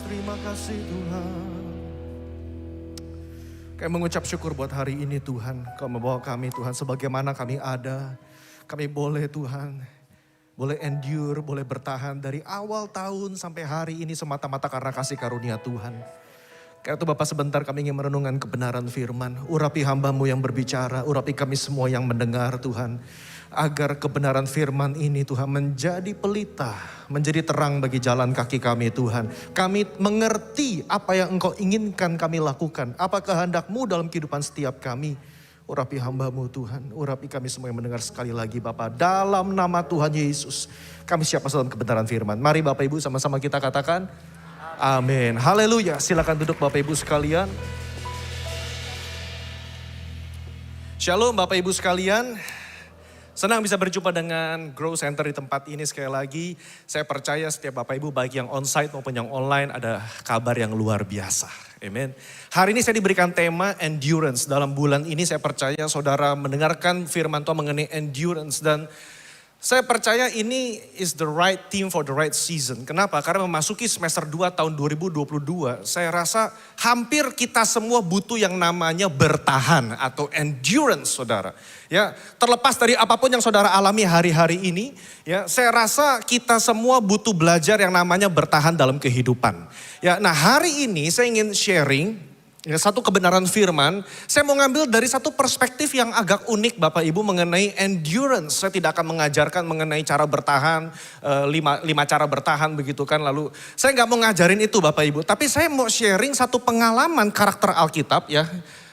terima kasih Tuhan. Kami mengucap syukur buat hari ini Tuhan. Kau membawa kami Tuhan sebagaimana kami ada. Kami boleh Tuhan, boleh endure, boleh bertahan dari awal tahun sampai hari ini semata-mata karena kasih karunia Tuhan. Karena itu Bapak sebentar kami ingin merenungkan kebenaran firman. Urapi hamba-Mu yang berbicara, urapi kami semua yang mendengar Tuhan. Agar kebenaran firman ini Tuhan menjadi pelita, menjadi terang bagi jalan kaki kami Tuhan. Kami mengerti apa yang Engkau inginkan kami lakukan. Apa kehendak-Mu dalam kehidupan setiap kami. Urapi hamba-Mu Tuhan, urapi kami semua yang mendengar sekali lagi Bapak. Dalam nama Tuhan Yesus, kami siap masuk dalam kebenaran firman. Mari Bapak Ibu sama-sama kita katakan, amin. Haleluya, silakan duduk Bapak Ibu sekalian. Shalom Bapak Ibu sekalian. Senang bisa berjumpa dengan Grow Center di tempat ini sekali lagi. Saya percaya setiap Bapak Ibu baik yang onsite maupun yang online ada kabar yang luar biasa. Amen. Hari ini saya diberikan tema endurance. Dalam bulan ini saya percaya saudara mendengarkan firman Tuhan mengenai endurance. Dan saya percaya ini is the right theme for the right season. Kenapa? Karena memasuki semester 2 tahun 2022. Saya rasa hampir kita semua butuh yang namanya bertahan atau endurance saudara. Ya, terlepas dari apapun yang saudara alami hari-hari ini, ya, saya rasa kita semua butuh belajar yang namanya bertahan dalam kehidupan. Ya, nah hari ini saya ingin sharing ya, satu kebenaran firman. Saya mau ngambil dari satu perspektif yang agak unik Bapak Ibu mengenai endurance. Saya tidak akan mengajarkan mengenai cara bertahan, lima cara bertahan begitu kan. Lalu saya nggak mau ngajarin itu Bapak Ibu. Tapi saya mau sharing satu pengalaman karakter Alkitab ya.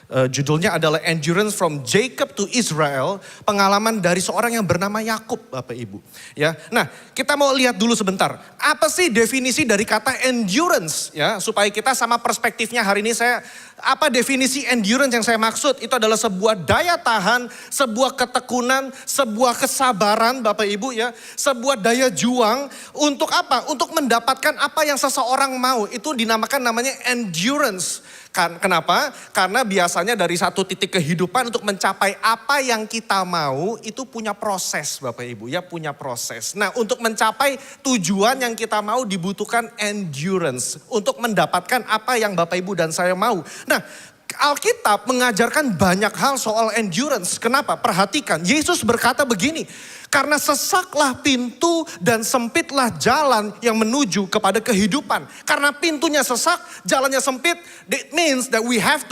Judulnya adalah Endurance from Jacob to Israel. Pengalaman dari seorang yang bernama Yakub Bapak Ibu. Ya, nah kita mau lihat dulu sebentar. Apa sih definisi dari kata endurance? Ya, supaya kita sama perspektifnya hari ini apa definisi endurance yang saya maksud? Itu adalah sebuah daya tahan, sebuah ketekunan, sebuah kesabaran Bapak Ibu ya. Sebuah daya juang untuk apa? Untuk mendapatkan apa yang seseorang mau. Itu namanya endurance. Kenapa? Karena biasanya dari satu titik kehidupan untuk mencapai apa yang kita mau itu punya proses Bapak Ibu ya, punya proses. Nah untuk mencapai tujuan yang kita mau dibutuhkan endurance. Untuk mendapatkan apa yang Bapak Ibu dan saya mau. Nah Alkitab mengajarkan banyak hal soal endurance. Kenapa? Perhatikan, Yesus berkata begini. Karena sesaklah pintu dan sempitlah jalan yang menuju kepada kehidupan. Karena pintunya sesak, jalannya sempit. That means that you have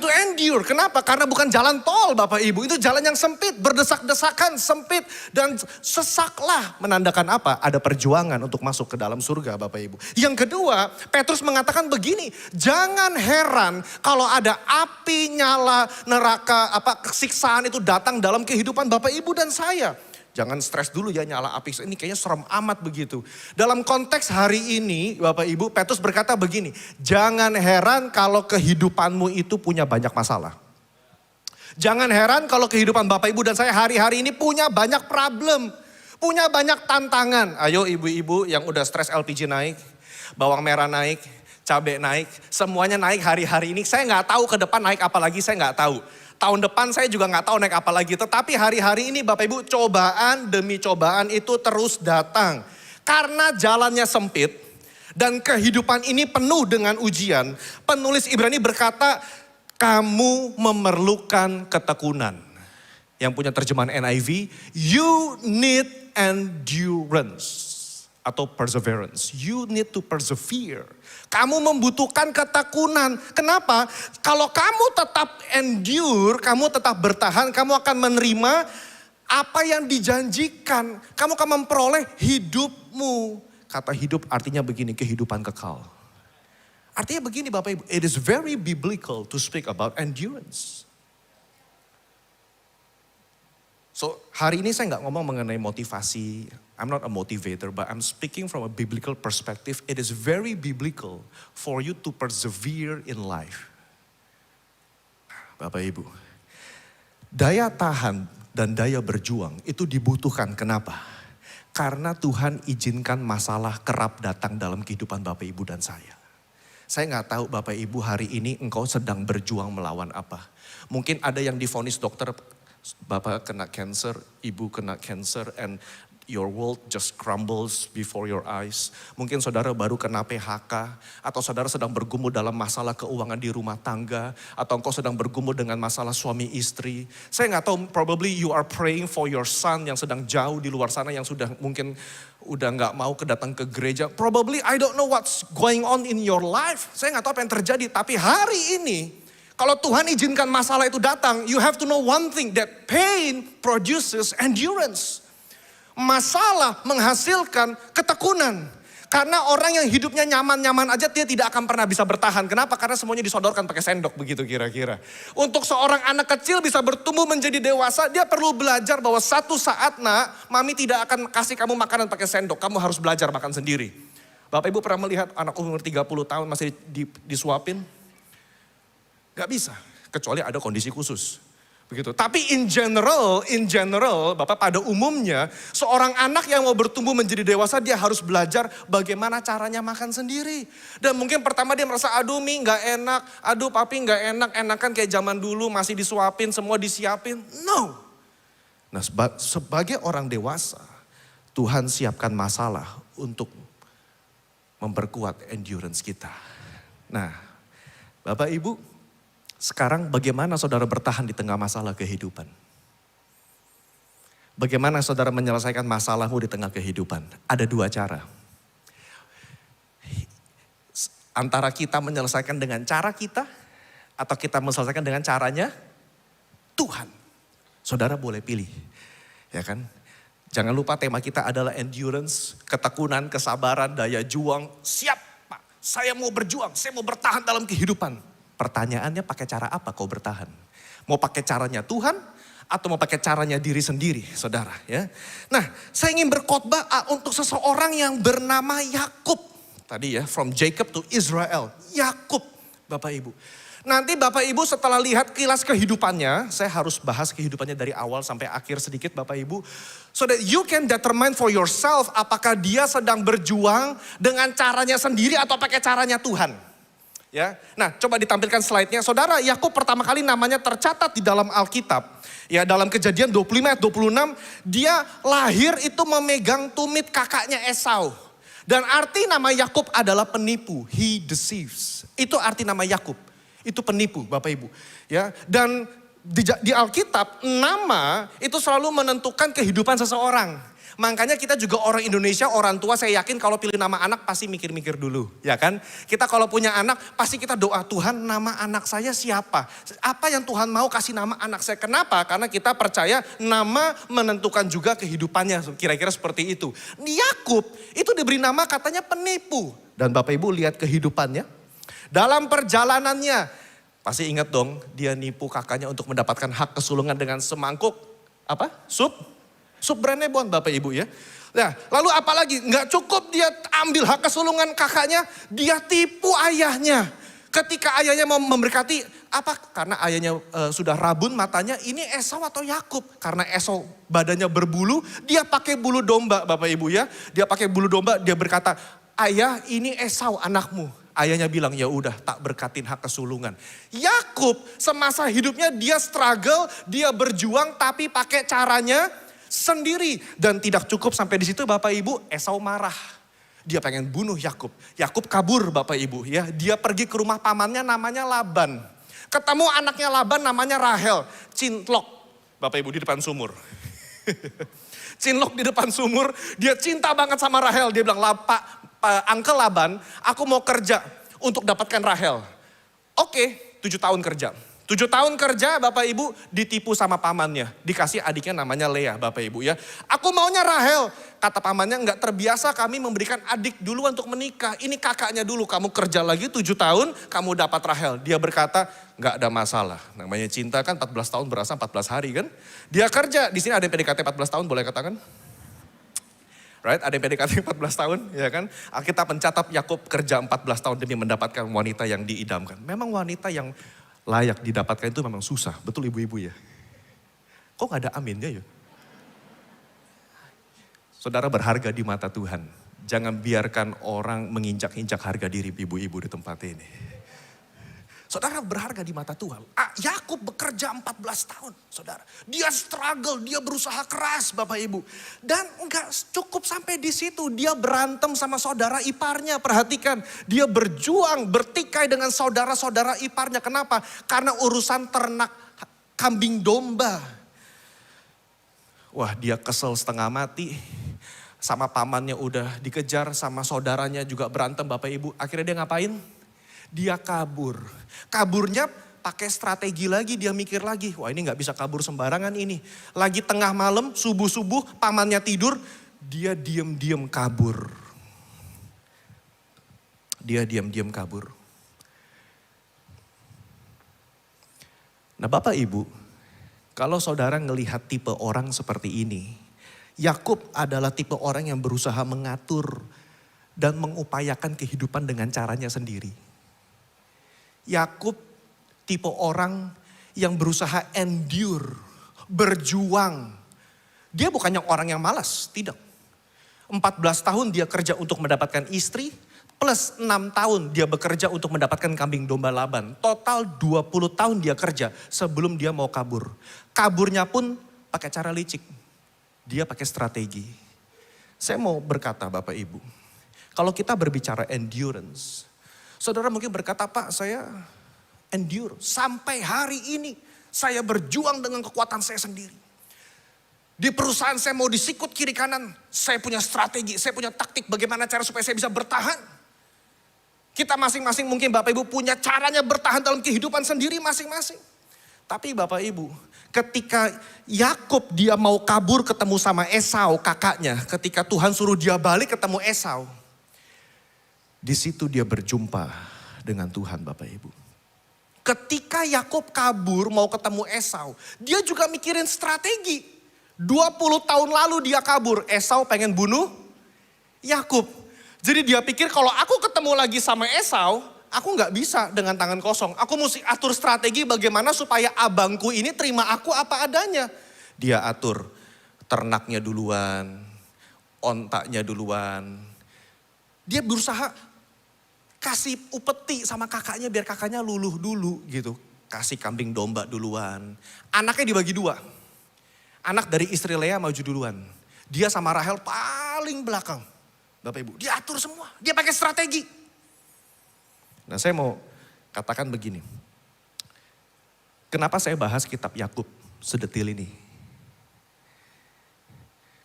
to endure. Kenapa? Karena bukan jalan tol Bapak Ibu. Itu jalan yang sempit, berdesak-desakan, sempit. Dan sesaklah menandakan apa? Ada perjuangan untuk masuk ke dalam surga Bapak Ibu. Yang kedua, Petrus mengatakan begini. Jangan heran kalau ada api nyala, neraka, siksaan itu datang dalam kehidupan Bapak Ibu dan saya. Jangan stres dulu ya nyala api, ini kayaknya serem amat begitu. Dalam konteks hari ini Bapak Ibu, Petrus berkata begini. Jangan heran kalau kehidupanmu itu punya banyak masalah. Jangan heran kalau kehidupan Bapak Ibu dan saya hari-hari ini punya banyak problem. Punya banyak tantangan. Ayo ibu-ibu yang udah stres LPG naik, bawang merah naik, cabai naik. Semuanya naik hari-hari ini. Saya nggak tahu ke depan naik apa lagi, saya nggak tahu. Tahun depan saya juga nggak tahu naik apa lagi. Tetapi hari-hari ini Bapak Ibu cobaan demi cobaan itu terus datang. Karena jalannya sempit dan kehidupan ini penuh dengan ujian. Penulis Ibrani berkata kamu memerlukan ketekunan. Yang punya terjemahan NIV, you need endurance atau perseverance. You need to persevere. Kamu membutuhkan ketekunan. Kenapa? Kalau kamu tetap endure, kamu tetap bertahan, kamu akan menerima apa yang dijanjikan. Kamu akan memperoleh hidupmu. Kata hidup artinya begini, kehidupan kekal. Artinya begini Bapak Ibu, it is very biblical to speak about endurance. So hari ini saya nggak ngomong mengenai motivasi. I'm not a motivator, but I'm speaking from a biblical perspective. It is very biblical for you to persevere in life. Bapak Ibu, daya tahan dan daya berjuang itu dibutuhkan. Kenapa? Karena Tuhan izinkan masalah kerap datang dalam kehidupan Bapak Ibu dan saya. Saya nggak tahu Bapak Ibu hari ini engkau sedang berjuang melawan apa. Mungkin ada yang divonis dokter, Bapak kena cancer, Ibu kena cancer, and your world just crumbles before your eyes. Mungkin saudara baru kena PHK, atau saudara sedang bergumul dalam masalah keuangan di rumah tangga, atau engkau sedang bergumul dengan masalah suami istri. Saya nggak tahu, probably you are praying for your son yang sedang jauh di luar sana, yang sudah mungkin udah nggak mau datang ke gereja. Probably I don't know what's going on in your life. Saya nggak tahu apa yang terjadi, tapi hari ini kalau Tuhan izinkan masalah itu datang, you have to know one thing, that pain produces endurance. Masalah menghasilkan ketekunan. Karena orang yang hidupnya nyaman-nyaman aja dia tidak akan pernah bisa bertahan. Kenapa? Karena semuanya disodorkan pakai sendok begitu kira-kira. Untuk seorang anak kecil bisa bertumbuh menjadi dewasa, dia perlu belajar bahwa satu saat nak, mami tidak akan kasih kamu makanan pakai sendok. Kamu harus belajar makan sendiri. Bapak Ibu pernah melihat anak umur 30 tahun masih disuapin? Gak bisa, kecuali ada kondisi khusus. Begitu. Tapi in general, Bapak, pada umumnya seorang anak yang mau bertumbuh menjadi dewasa, dia harus belajar bagaimana caranya makan sendiri. Dan mungkin pertama dia merasa, aduh Mi gak enak, aduh papi gak enak, enakan kayak zaman dulu masih disuapin, semua disiapin. No. Nah sebagai orang dewasa, Tuhan siapkan masalah untuk memperkuat endurance kita. Nah Bapak Ibu, sekarang bagaimana saudara bertahan di tengah masalah kehidupan? Bagaimana saudara menyelesaikan masalahmu di tengah kehidupan? Ada dua cara. Antara kita menyelesaikan dengan cara kita, atau kita menyelesaikan dengan caranya Tuhan. Saudara boleh pilih, ya kan? Jangan lupa tema kita adalah endurance, ketekunan, kesabaran, daya juang. Siap Pak, saya mau berjuang, saya mau bertahan dalam kehidupan. Pertanyaannya pakai cara apa kau bertahan? Mau pakai caranya Tuhan atau mau pakai caranya diri sendiri, saudara ya. Nah, saya ingin berkhotbah untuk seseorang yang bernama Yakub. Tadi ya, from Jacob to Israel. Yakub, Bapak Ibu. Nanti Bapak Ibu setelah lihat kilas kehidupannya, saya harus bahas kehidupannya dari awal sampai akhir sedikit Bapak Ibu. So that you can determine for yourself apakah dia sedang berjuang dengan caranya sendiri atau pakai caranya Tuhan. Ya, nah coba ditampilkan slide-nya. Saudara, Yakub pertama kali namanya tercatat di dalam Alkitab. Ya, dalam Kejadian 25 ayat 26, dia lahir itu memegang tumit kakaknya Esau. Dan arti nama Yakub adalah penipu. He deceives. Itu arti nama Yakub. Itu penipu, Bapak Ibu. Ya, dan di Alkitab nama itu selalu menentukan kehidupan seseorang. Makanya kita juga orang Indonesia, orang tua, saya yakin kalau pilih nama anak pasti mikir-mikir dulu, ya kan? Kita kalau punya anak pasti kita doa, Tuhan nama anak saya siapa? Apa yang Tuhan mau kasih nama anak saya? Kenapa? Karena kita percaya nama menentukan juga kehidupannya, kira-kira seperti itu. Yakub itu diberi nama katanya penipu. Dan Bapak Ibu lihat kehidupannya. Dalam perjalanannya, pasti ingat dong, dia nipu kakaknya untuk mendapatkan hak kesulungan dengan semangkuk, apa? Sup Brenebon Bapak Ibu ya. Nah lalu apalagi, nggak cukup dia ambil hak kesulungan kakaknya, dia tipu ayahnya. Ketika ayahnya mau memberkati, apa? Karena ayahnya sudah rabun matanya, ini Esau atau Yakub? Karena Esau badannya berbulu, dia pakai bulu domba Bapak Ibu ya. Dia pakai bulu domba, dia berkata, ayah ini Esau anakmu. Ayahnya bilang, ya udah tak berkatin hak kesulungan. Yakub semasa hidupnya dia struggle, dia berjuang tapi pakai caranya sendiri. Dan tidak cukup sampai di situ Bapak Ibu, Esau marah. Dia pengen bunuh Yakub. Yakub kabur Bapak Ibu ya. Dia pergi ke rumah pamannya namanya Laban. Ketemu anaknya Laban namanya Rahel. Cinlok Bapak Ibu di depan sumur. Cinlok di depan sumur. Dia cinta banget sama Rahel. Dia bilang, Pak, Uncle Laban, aku mau kerja untuk dapatkan Rahel. Oke, 7 tahun kerja. 7 tahun kerja Bapak Ibu ditipu sama pamannya. Dikasih adiknya namanya Lea Bapak Ibu ya. Aku maunya Rahel. Kata pamannya, enggak terbiasa kami memberikan adik dulu untuk menikah. Ini kakaknya dulu, kamu kerja lagi 7 tahun kamu dapat Rahel. Dia berkata, enggak ada masalah. Namanya cinta kan 14 tahun berasa 14 hari kan. Dia kerja, di sini ada yang PDKT 14 tahun boleh katakan? Right, ada yang PDKT 14 tahun ya kan. Alkitab mencatat Yakub kerja 14 tahun demi mendapatkan wanita yang diidamkan. Memang wanita yang layak didapatkan itu memang susah. Betul ibu-ibu ya? Kok gak ada aminnya ya? Saudara berharga di mata Tuhan. Jangan biarkan orang menginjak-injak harga diri ibu-ibu di tempat ini. Saudara berharga di mata Tuhan. Yakub bekerja 14 tahun, saudara. Dia struggle, dia berusaha keras Bapak Ibu. Dan enggak cukup sampai di situ. Dia berantem sama saudara iparnya. Perhatikan, dia berjuang, bertikai dengan saudara-saudara iparnya. Kenapa? Karena urusan ternak kambing domba. Wah, dia kesel setengah mati. Sama pamannya udah dikejar, sama saudaranya juga berantem Bapak Ibu. Akhirnya dia ngapain? Dia kabur. Kaburnya pakai strategi lagi, dia mikir lagi. Wah, ini gak bisa kabur sembarangan ini. Lagi tengah malam, subuh-subuh, pamannya tidur. Dia diem-diem kabur. Dia diem-diem kabur. Nah Bapak Ibu, kalau saudara ngelihat tipe orang seperti ini, Yakub adalah tipe orang yang berusaha mengatur dan mengupayakan kehidupan dengan caranya sendiri. Yakub tipe orang yang berusaha endure, berjuang. Dia bukannya orang yang malas, tidak. 14 tahun dia kerja untuk mendapatkan istri, plus 6 tahun dia bekerja untuk mendapatkan kambing domba Laban. Total 20 tahun dia kerja sebelum dia mau kabur. Kaburnya pun pakai cara licik. Dia pakai strategi. Saya mau berkata Bapak Ibu, kalau kita berbicara endurance, saudara mungkin berkata, Pak saya endure sampai hari ini. Saya berjuang dengan kekuatan saya sendiri. Di perusahaan saya mau disikut kiri kanan. Saya punya strategi, saya punya taktik bagaimana cara supaya saya bisa bertahan. Kita masing-masing mungkin Bapak Ibu punya caranya bertahan dalam kehidupan sendiri masing-masing. Tapi Bapak Ibu, ketika Yakub dia mau kabur ketemu sama Esau kakaknya. Ketika Tuhan suruh dia balik ketemu Esau. Di situ dia berjumpa dengan Tuhan Bapak Ibu. Ketika Yakub kabur mau ketemu Esau, dia juga mikirin strategi. 20 tahun lalu dia kabur, Esau pengen bunuh Yakub. Jadi dia pikir kalau aku ketemu lagi sama Esau, aku gak bisa dengan tangan kosong. Aku mesti atur strategi bagaimana supaya abangku ini terima aku apa adanya. Dia atur ternaknya duluan, ontaknya duluan. Dia berusaha kasih upeti sama kakaknya biar kakaknya luluh dulu gitu. Kasih kambing domba duluan. Anaknya dibagi 2. Anak dari istri Lea maju duluan. Dia sama Rahel paling belakang. Bapak Ibu, dia atur semua. Dia pakai strategi. Nah saya mau katakan begini. Kenapa saya bahas kitab Yakub sedetil ini?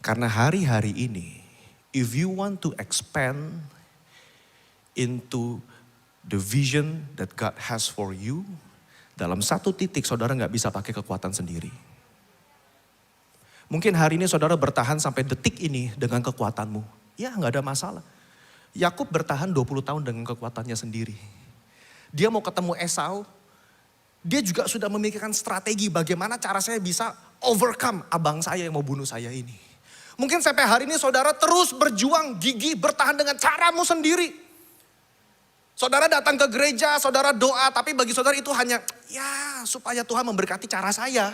Karena hari-hari ini, if you want to expand into the vision that God has for you, dalam satu titik saudara gak bisa pakai kekuatan sendiri. Mungkin hari ini saudara bertahan sampai detik ini dengan kekuatanmu. Ya gak ada masalah. Yakub bertahan 20 tahun dengan kekuatannya sendiri. Dia mau ketemu Esau, dia juga sudah memikirkan strategi bagaimana cara saya bisa overcome abang saya yang mau bunuh saya ini. Mungkin sampai hari ini saudara terus berjuang, gigih, bertahan dengan caramu sendiri. Saudara datang ke gereja, saudara doa, tapi bagi saudara itu hanya ya supaya Tuhan memberkati cara saya.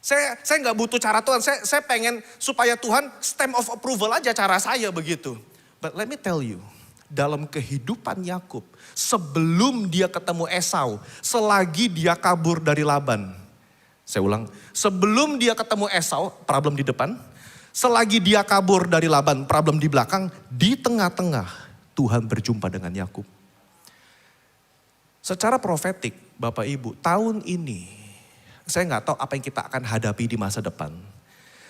Saya gak butuh cara Tuhan, saya pengen supaya Tuhan stamp of approval aja cara saya begitu. But let me tell you, dalam kehidupan Yakub, sebelum dia ketemu Esau, selagi dia kabur dari Laban. Saya ulang, sebelum dia ketemu Esau, problem di depan. Selagi dia kabur dari Laban, problem di belakang. Di tengah-tengah Tuhan berjumpa dengan Yakub. Secara profetik Bapak Ibu, tahun ini saya gak tahu apa yang kita akan hadapi di masa depan.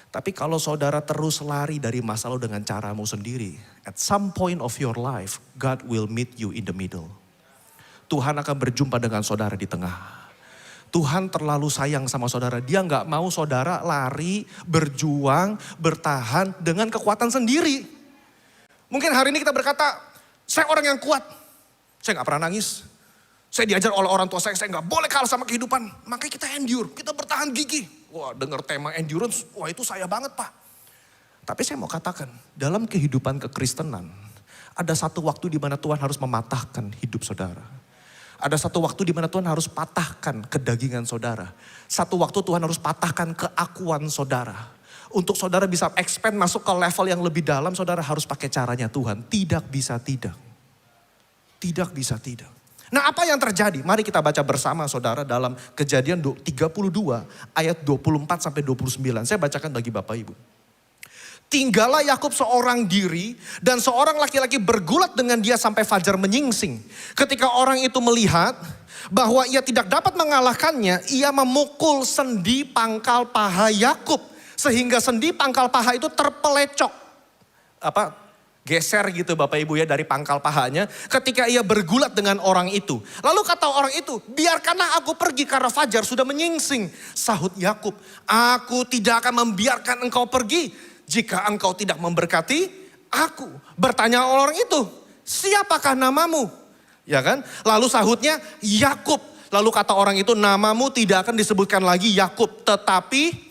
Tapi kalau saudara terus lari dari masalah dengan caramu sendiri, at some point of your life, God will meet you in the middle. Tuhan akan berjumpa dengan saudara di tengah. Tuhan terlalu sayang sama saudara. Dia gak mau saudara lari, berjuang, bertahan dengan kekuatan sendiri. Mungkin hari ini kita berkata, saya orang yang kuat. Saya gak pernah nangis. Saya diajar oleh orang tua saya gak boleh kalah sama kehidupan. Makanya kita endure, kita bertahan gigih. Wah dengar tema endurance, wah itu saya banget Pak. Tapi saya mau katakan, dalam kehidupan kekristenan, ada satu waktu di mana Tuhan harus mematahkan hidup saudara. Ada satu waktu di mana Tuhan harus patahkan kedagingan saudara. Satu waktu Tuhan harus patahkan keakuan saudara. Untuk saudara bisa expand masuk ke level yang lebih dalam, saudara harus pakai caranya Tuhan. Tidak bisa tidak. Tidak bisa tidak. Nah, apa yang terjadi? Mari kita baca bersama saudara dalam Kejadian 32 ayat 24 sampai 29. Saya bacakan bagi Bapak Ibu. Tinggallah Yakub seorang diri dan seorang laki-laki bergulat dengan dia sampai fajar menyingsing. Ketika orang itu melihat bahwa ia tidak dapat mengalahkannya, ia memukul sendi pangkal paha Yakub sehingga sendi pangkal paha itu terpelecok. Geser gitu Bapak Ibu ya dari pangkal pahanya ketika ia bergulat dengan orang itu. Lalu kata orang itu, biarkanlah aku pergi karena fajar sudah menyingsing. Sahut Yakub, aku tidak akan membiarkan engkau pergi jika engkau tidak memberkati aku. Bertanya orang itu, siapakah namamu? Ya kan? Lalu sahutnya Yakub. Lalu kata orang itu, namamu tidak akan disebutkan lagi Yakub tetapi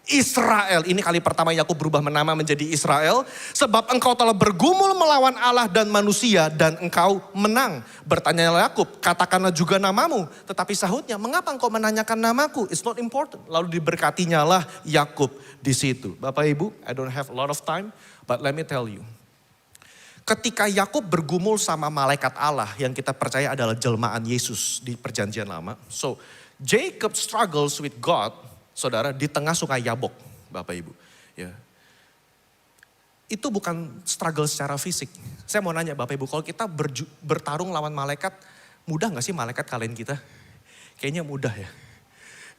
Israel. Ini kali pertama Yakub berubah nama menjadi Israel. Sebab engkau telah bergumul melawan Allah dan manusia dan engkau menang. Bertanyalah Yakub, katakanlah juga namamu. Tetapi sahutnya, mengapa engkau menanyakan namaku? It's not important. Lalu diberkatinya lah Yakub di situ. Bapak Ibu, I don't have a lot of time, but let me tell you. Ketika Yakub bergumul sama malaikat Allah yang kita percaya adalah jelmaan Yesus di perjanjian lama. So, Jacob struggles with God, saudara, di tengah sungai Yabok, Bapak Ibu. Ya. Itu bukan struggle secara fisik. Saya mau nanya Bapak Ibu, kalau kita bertarung lawan malaikat, mudah gak sih malaikat kalian kita? Kayaknya mudah ya.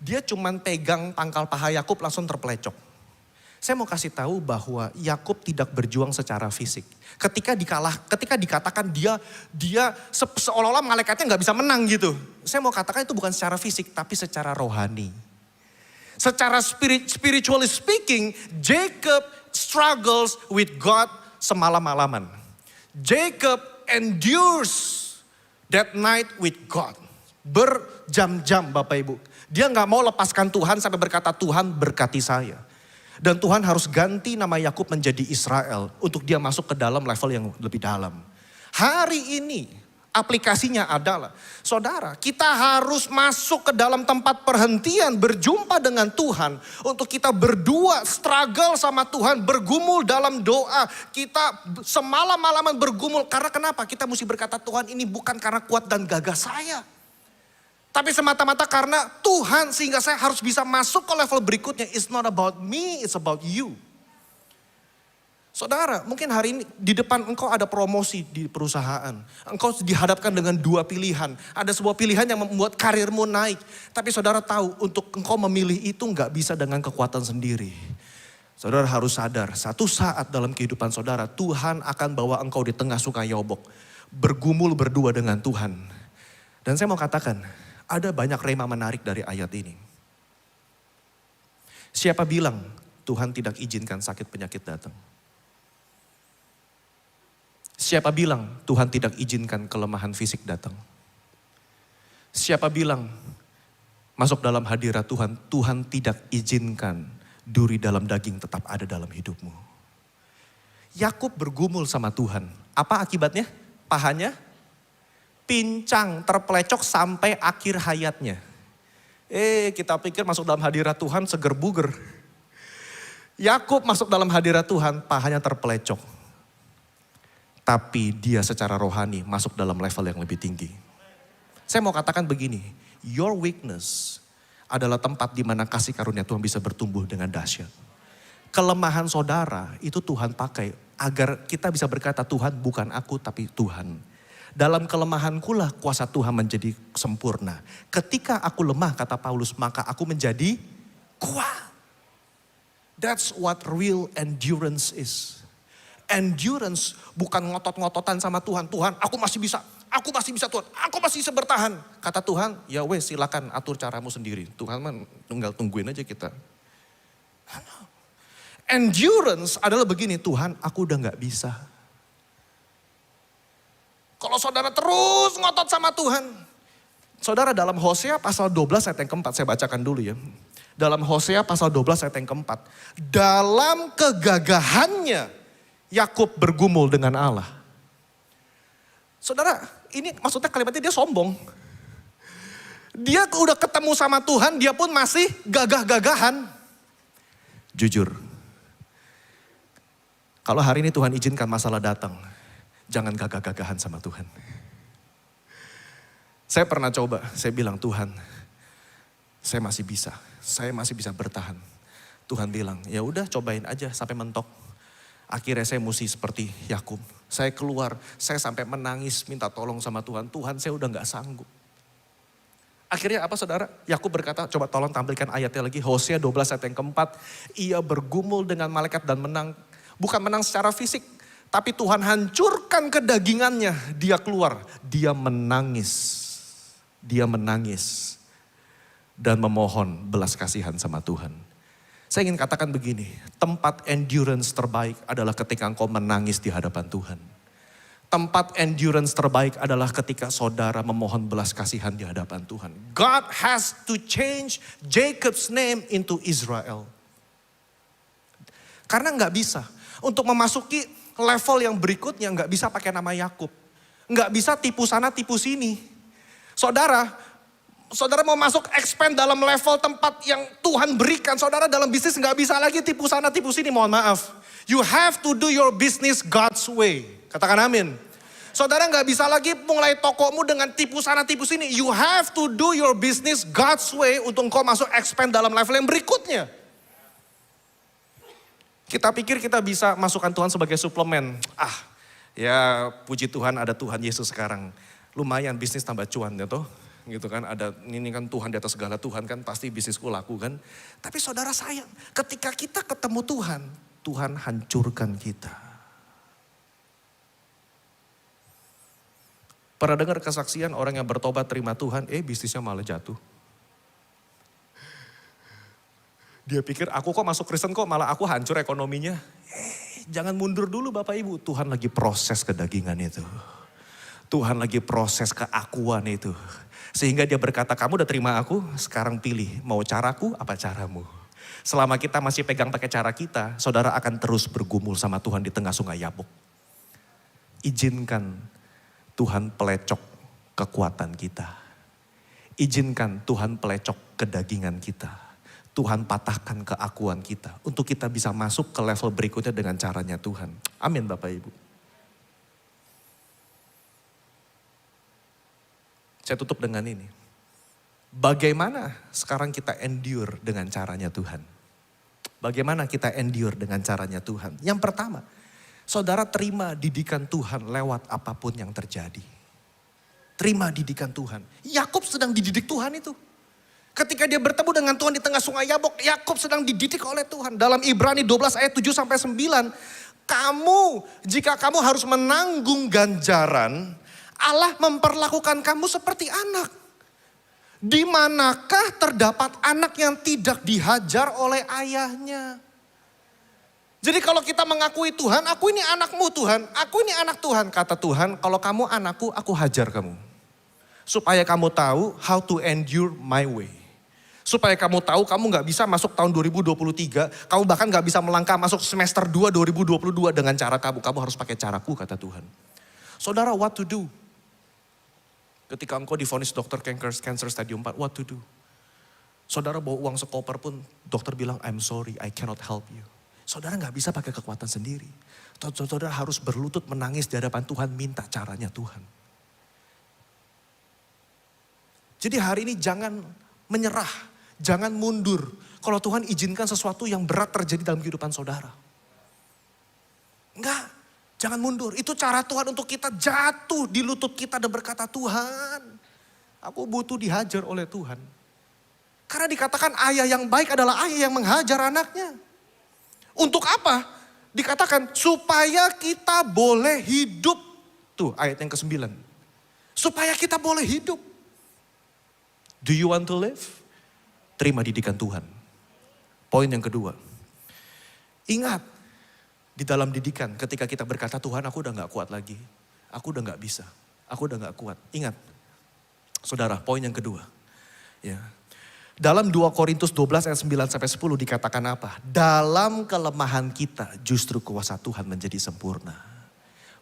Dia cuman pegang pangkal paha Yakub langsung terpelecok. Saya mau kasih tahu bahwa Yakub tidak berjuang secara fisik. Ketika dikatakan dia seolah-olah malaikatnya gak bisa menang gitu. Saya mau katakan itu bukan secara fisik, tapi secara rohani. Secara spiritually speaking, Jacob struggles with God semalam-malaman. Jacob endures that night with God. Berjam-jam Bapak Ibu. Dia gak mau lepaskan Tuhan sampai berkata, Tuhan berkati saya. Dan Tuhan harus ganti nama Yakub menjadi Israel untuk dia masuk ke dalam level yang lebih dalam. Hari ini aplikasinya adalah, saudara, kita harus masuk ke dalam tempat perhentian, berjumpa dengan Tuhan. Untuk kita berdua struggle sama Tuhan, bergumul dalam doa. Kita semalam-malaman bergumul. Karena kenapa? Kita mesti berkata, Tuhan ini bukan karena kuat dan gagah saya. Tapi semata-mata karena Tuhan, sehingga saya harus bisa masuk ke level berikutnya. It's not about me, it's about you. Saudara, mungkin hari ini di depan engkau ada promosi di perusahaan. Engkau dihadapkan dengan dua pilihan. Ada sebuah pilihan yang membuat karirmu naik. Tapi saudara tahu untuk engkau memilih itu nggak bisa dengan kekuatan sendiri. Saudara harus sadar, satu saat dalam kehidupan saudara, Tuhan akan bawa engkau di tengah sungai Yabok. Bergumul berdua dengan Tuhan. Dan saya mau katakan, ada banyak rema menarik dari ayat ini. Siapa bilang Tuhan tidak izinkan sakit penyakit datang? Siapa bilang Tuhan tidak izinkan kelemahan fisik datang? Siapa bilang masuk dalam hadirat Tuhan, Tuhan tidak izinkan duri dalam daging tetap ada dalam hidupmu? Yakub bergumul sama Tuhan. Apa akibatnya? Pahanya pincang, terpelecok sampai akhir hayatnya. Kita pikir masuk dalam hadirat Tuhan seger buger. Yakub masuk dalam hadirat Tuhan, pahanya terpelecok. Tapi dia secara rohani masuk dalam level yang lebih tinggi. Saya mau katakan begini, your weakness adalah tempat di mana kasih karunia Tuhan bisa bertumbuh dengan dahsyat. Kelemahan saudara itu Tuhan pakai agar kita bisa berkata, Tuhan bukan aku tapi Tuhan. Dalam kelemahanku lah kuasa Tuhan menjadi sempurna. Ketika aku lemah, kata Paulus, maka aku menjadi kuat. That's what real endurance is. Endurance bukan ngotot-ngototan sama Tuhan. Tuhan, aku masih bisa Tuhan, aku masih bisa bertahan. Kata Tuhan, ya wes silakan atur caramu sendiri. Tuhan mah tinggal tungguin aja kita. Endurance adalah begini, Tuhan aku udah gak bisa. Kalau saudara terus ngotot sama Tuhan. Saudara dalam Hosea pasal 12 ayat yang keempat, saya bacakan dulu ya. Dalam Hosea pasal 12 ayat yang keempat. Dalam kegagahannya Yakub bergumul dengan Allah. Saudara, ini maksudnya kalimatnya dia sombong. Dia udah ketemu sama Tuhan, dia pun masih gagah-gagahan. Jujur. Kalau hari ini Tuhan izinkan masalah datang, jangan gagah-gagahan sama Tuhan. Saya pernah coba, saya bilang Tuhan, saya masih bisa bertahan. Tuhan bilang, ya udah cobain aja sampai mentok. Akhirnya saya mesti seperti Yakub. Saya keluar, saya sampai menangis minta tolong sama Tuhan. Tuhan, saya udah gak sanggup. Akhirnya apa saudara? Yakub berkata, coba tolong tampilkan ayatnya lagi. Hosea 12 ayat yang keempat. Ia bergumul dengan malaikat dan menang. Bukan menang secara fisik. Tapi Tuhan hancurkan kedagingannya. Dia keluar, dia menangis. Dia menangis. Dan memohon belas kasihan sama Tuhan. Saya ingin katakan begini, tempat endurance terbaik adalah ketika engkau menangis di hadapan Tuhan. Tempat endurance terbaik adalah ketika saudara memohon belas kasihan di hadapan Tuhan. God has to change Jacob's name into Israel. Karena nggak bisa. Untuk memasuki level yang berikutnya nggak bisa pakai nama Yakub. Nggak bisa tipu sana tipu sini. Saudara mau masuk expand dalam level tempat yang Tuhan berikan. Saudara dalam bisnis nggak bisa lagi tipu sana tipu sini, mohon maaf. You have to do your business God's way. Katakan amin. Saudara nggak bisa lagi mulai tokomu dengan tipu sana tipu sini. You have to do your business God's way untuk engkau masuk expand dalam level yang berikutnya. Kita pikir kita bisa masukkan Tuhan sebagai suplemen. Ya puji Tuhan ada Tuhan Yesus sekarang. Lumayan bisnis tambah cuan ya toh. Gitu kan, ada ini kan Tuhan di atas segala Tuhan kan pasti bisnisku laku kan. Tapi saudara sayang, ketika kita ketemu Tuhan, Tuhan hancurkan kita. Pernah dengar kesaksian orang yang bertobat terima Tuhan, bisnisnya malah jatuh. Dia pikir aku kok masuk Kristen kok malah aku hancur ekonominya. Jangan mundur dulu Bapak Ibu, Tuhan lagi proses kedagingan itu. Tuhan lagi proses keakuan itu. Sehingga dia berkata, kamu udah terima aku, sekarang pilih mau caraku apa caramu. Selama kita masih pegang pakai cara kita, saudara akan terus bergumul sama Tuhan di tengah sungai Yabok. Izinkan Tuhan pelecok kekuatan kita. Izinkan Tuhan pelecok kedagingan kita. Tuhan patahkan keakuan kita. Untuk kita bisa masuk ke level berikutnya dengan caranya Tuhan. Amin Bapak Ibu. Saya tutup dengan ini. Bagaimana sekarang kita endure dengan caranya Tuhan? Bagaimana kita endure dengan caranya Tuhan? Yang pertama, saudara terima didikan Tuhan lewat apapun yang terjadi. Terima didikan Tuhan. Yakub sedang dididik Tuhan itu. Ketika dia bertemu dengan Tuhan di tengah sungai Yabok, Yakub sedang dididik oleh Tuhan. Dalam Ibrani 12 ayat 7 sampai 9, jika kamu harus menanggung ganjaran, Allah memperlakukan kamu seperti anak. Di manakah terdapat anak yang tidak dihajar oleh ayahnya? Jadi kalau kita mengakui Tuhan, aku ini anakmu Tuhan, aku ini anak Tuhan. Kata Tuhan, kalau kamu anakku, aku hajar kamu. Supaya kamu tahu how to endure my way. Supaya kamu tahu kamu gak bisa masuk tahun 2023, kamu bahkan gak bisa melangkah masuk semester 2 2022 dengan cara kamu. Kamu harus pakai caraku kata Tuhan. Saudara, what to do? Ketika engkau divonis dokter cancer stadium 4, what to do? Saudara bawa uang sekoper pun dokter bilang, I'm sorry, I cannot help you. Saudara gak bisa pakai kekuatan sendiri. Saudara harus berlutut menangis di hadapan Tuhan, minta caranya Tuhan. Jadi hari ini jangan menyerah, jangan mundur. Kalau Tuhan izinkan sesuatu yang berat terjadi dalam kehidupan saudara. Enggak. Jangan mundur, itu cara Tuhan untuk kita jatuh di lutut kita dan berkata, Tuhan, aku butuh dihajar oleh Tuhan. Karena dikatakan ayah yang baik adalah ayah yang menghajar anaknya. Untuk apa? Dikatakan supaya kita boleh hidup. Tuh ayat yang ke-9. Supaya kita boleh hidup. Do you want to live? Terima didikan Tuhan. Poin yang kedua. Ingat. Di dalam didikan ketika kita berkata Tuhan aku udah gak kuat lagi. Aku udah gak bisa. Aku udah gak kuat. Ingat. Saudara poin yang kedua. Ya. Dalam 2 Korintus 12 ayat 9 sampai 10 dikatakan apa? Dalam kelemahan kita justru kuasa Tuhan menjadi sempurna.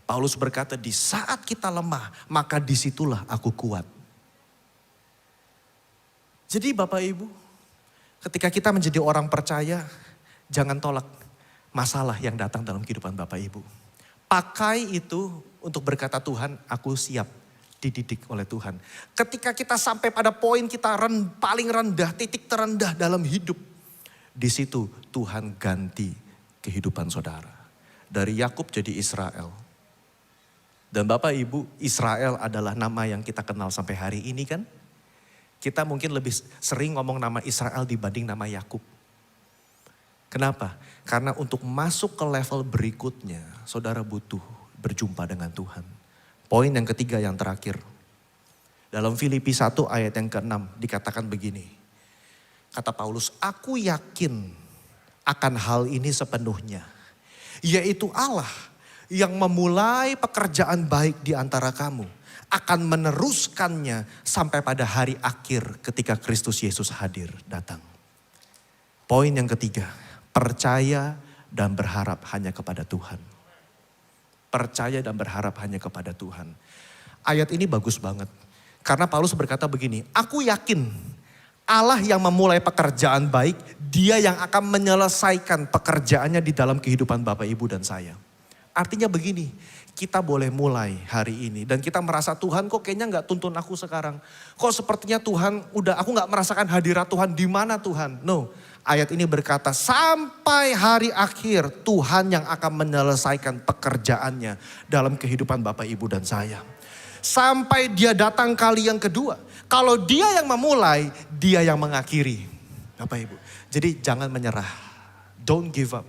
Paulus berkata di saat kita lemah maka disitulah aku kuat. Jadi Bapak Ibu ketika kita menjadi orang percaya jangan tolak masalah yang datang dalam kehidupan Bapak Ibu. Pakai itu untuk berkata Tuhan aku siap dididik oleh Tuhan. Ketika kita sampai pada poin kita paling rendah, titik terendah dalam hidup, di situ Tuhan ganti kehidupan saudara. Dari Yakub jadi Israel. Dan Bapak Ibu, Israel adalah nama yang kita kenal sampai hari ini kan. Kita mungkin lebih sering ngomong nama Israel dibanding nama Yakub. Kenapa? Karena untuk masuk ke level berikutnya, saudara butuh berjumpa dengan Tuhan. Poin yang ketiga yang terakhir. Dalam Filipi 1 ayat yang ke-6 dikatakan begini. Kata Paulus, aku yakin akan hal ini sepenuhnya. Yaitu Allah yang memulai pekerjaan baik di antara kamu. Akan meneruskannya sampai pada hari akhir ketika Kristus Yesus hadir datang. Poin yang ketiga, percaya dan berharap hanya kepada Tuhan. Percaya dan berharap hanya kepada Tuhan. Ayat ini bagus banget. Karena Paulus berkata begini, aku yakin Allah yang memulai pekerjaan baik, dia yang akan menyelesaikan pekerjaannya di dalam kehidupan Bapak, Ibu, dan saya. Artinya begini, kita boleh mulai hari ini. Dan kita merasa Tuhan kok kayaknya gak tuntun aku sekarang. Kok sepertinya Tuhan aku gak merasakan hadirat Tuhan, di mana Tuhan? No, ayat ini berkata sampai hari akhir Tuhan yang akan menyelesaikan pekerjaannya dalam kehidupan Bapak, Ibu, dan saya. Sampai dia datang kali yang kedua. Kalau dia yang memulai, dia yang mengakhiri. Bapak Ibu. Jadi jangan menyerah. Don't give up.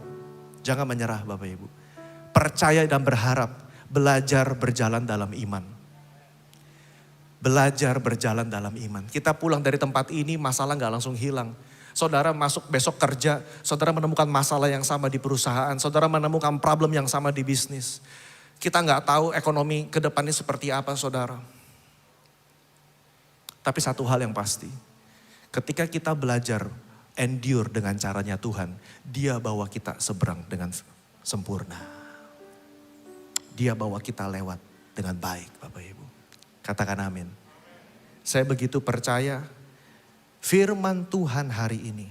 Jangan menyerah Bapak Ibu. Percaya dan berharap. Belajar berjalan dalam iman. Belajar berjalan dalam iman. Kita pulang dari tempat ini, masalah gak langsung hilang. Saudara masuk besok kerja, saudara menemukan masalah yang sama di perusahaan. Saudara menemukan problem yang sama di bisnis. Kita gak tahu ekonomi ke depannya seperti apa saudara. Tapi satu hal yang pasti, ketika kita belajar endure dengan caranya Tuhan, dia bawa kita seberang dengan sempurna. Dia bawa kita lewat dengan baik Bapak Ibu. Katakan amin. Saya begitu percaya firman Tuhan hari ini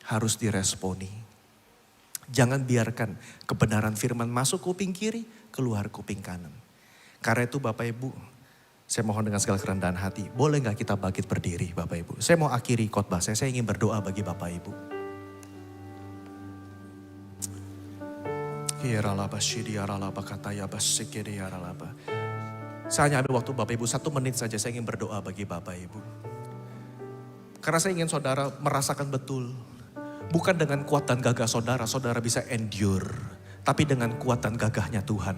harus diresponi. Jangan biarkan kebenaran firman masuk kuping kiri, keluar kuping kanan. Karena itu Bapak Ibu, saya mohon dengan segala kerendahan hati, boleh gak kita bangkit berdiri Bapak Ibu. Saya mau akhiri khotbah saya ingin berdoa bagi Bapak Ibu. Saya hanya ambil waktu Bapak Ibu 1 menit saja, saya ingin berdoa bagi Bapak Ibu. Karena saya ingin saudara merasakan betul, bukan dengan kuat dan gagah saudara bisa endure. Tapi dengan kuat dan gagahnya Tuhan.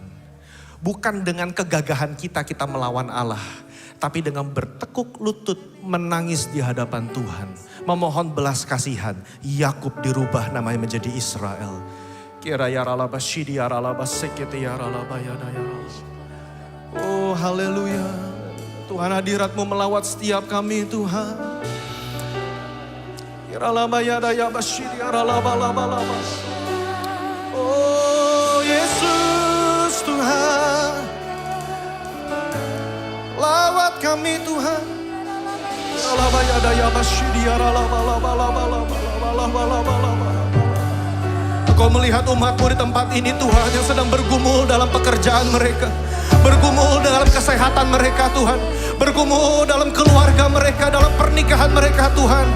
Bukan dengan kegagahan kita melawan Allah. Tapi dengan bertekuk lutut menangis di hadapan Tuhan. Memohon belas kasihan. Yakub dirubah namanya menjadi Israel. Oh haleluya. Tuhan hadirat-Mu melawat setiap kami Tuhan. Oh Yesus Tuhan, lawat kami Tuhan. Engkau melihat umat-Mu di tempat ini Tuhan yang sedang bergumul dalam pekerjaan mereka. Bergumul dalam kesehatan mereka Tuhan. Bergumul dalam keluarga mereka, dalam pernikahan mereka Tuhan.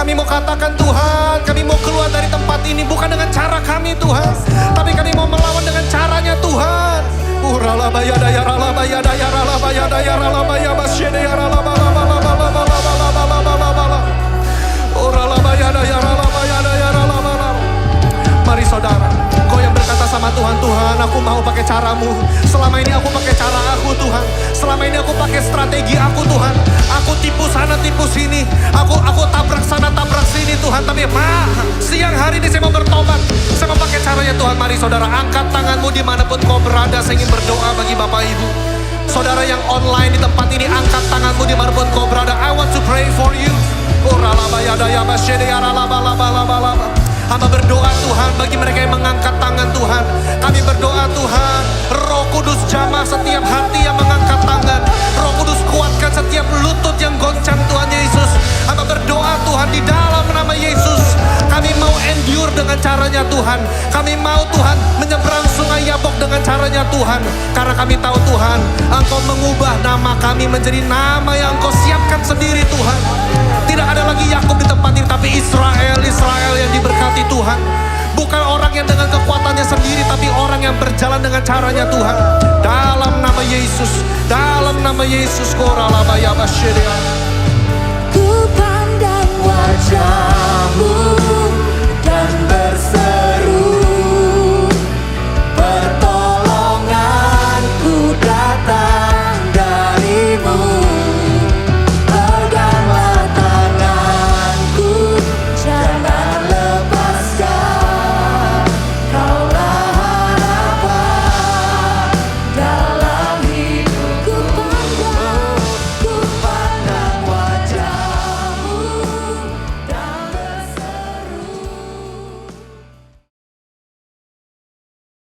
Kami mau katakan Tuhan, kami mau keluar dari tempat ini bukan dengan cara kami Tuhan. Tapi kami mau melawan dengan caranya Tuhan. Mari saudara, kau yang berkata sama Tuhan, Tuhan aku mau pakai caramu. Selama ini aku pakai cara aku Tuhan. Selama ini aku pakai strategi aku Tuhan. Aku tipu sana tipu sini. Aku tabrak sana tabrak sini Tuhan. Tapi siang hari ini saya mau bertobat. Saya mau pakai caranya Tuhan. Mari saudara angkat tanganmu dimanapun kau berada. Saya ingin berdoa bagi Bapak Ibu. Saudara yang online di tempat ini angkat tanganmu dimanapun kau berada. I want to pray for you. Hamba berdoa Tuhan bagi mereka yang mengangkat tangan Tuhan. Kami berdoa Tuhan, Roh Kudus jamah setiap hati yang mengangkat tangan. Roh Kudus kuatkan setiap lutut yang goncang Tuhan Yesus. Hamba berdoa Tuhan di dalam nama Yesus. Kami mau endure dengan cara caranya Tuhan. Kami mau Tuhan menyeberang sungai Yabok dengan caranya Tuhan. Karena kami tahu Tuhan, Engkau mengubah nama kami menjadi nama yang Engkau siapkan sendiri Tuhan. Tidak ada lagi Yakub di tempat ini, tapi Israel yang diberkati Tuhan. Bukan orang yang dengan kekuatannya sendiri, tapi orang yang berjalan dengan caranya Tuhan. Dalam nama Yesus, dalam nama Yesus, Ku pandang wajah